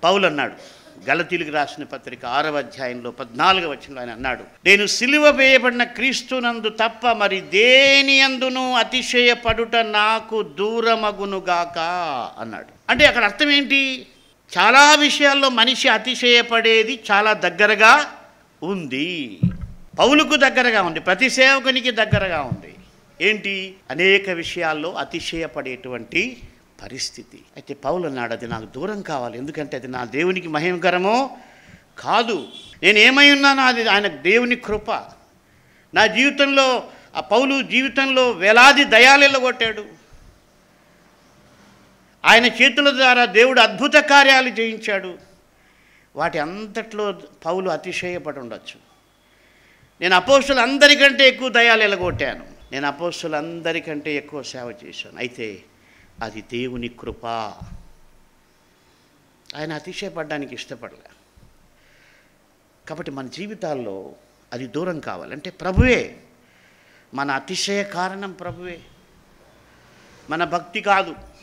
పౌలు అన్నాడు, గలతీయులకు రాసిన పత్రిక 6వ అధ్యాయంలో 14వ వచనంలో ఆయన అన్నాడు, నేను సిలువ వేయబడిన క్రీస్తునందు తప్ప మరి దేని యందును అతిశయపడుట నాకు దూరమగునుగాక అన్నాడు. అంటే అక్కడ అర్థం ఏంటి? చాలా విషయాల్లో మనిషి అతిశయపడేది చాలా దగ్గరగా ఉంది. పౌలుకు దగ్గరగా ఉంది, ప్రతి సేవకునికి దగ్గరగా ఉంది. ఏంటి? అనేక విషయాల్లో అతిశయపడేటువంటి పరిస్థితి. అయితే పౌలు అన్నాడు, అది నాకు దూరం కావాలి, ఎందుకంటే అది నా దేవునికి మహిమకరమో కాదు. నేను ఏమై ఉన్నానో అది ఆయన దేవుని కృప. నా జీవితంలో ఆ పౌలు జీవితంలో వేలాది దయాలు ఎల్లగొట్టాడు. ఆయన చేతుల ద్వారా దేవుడు అద్భుత కార్యాలు చేయించాడు. వాటి అంతట్లో పౌలు అతిశయపడి ఉండొచ్చు. నేను అపోస్తులందరికంటే ఎక్కువ దయాలు ఎల్లగొట్టాను, నేను అపోస్తులందరికంటే ఎక్కువ సేవ చేశాను. అయితే అది దేవుని కృప. ఆయన అతిశయపడడానికి ఇష్టపడలే. కాబట్టి మన జీవితాల్లో అది దూరం కావాలంటే ప్రభువే. మన అతిశయ కారణం ప్రభువే, మన భక్తి కాదు.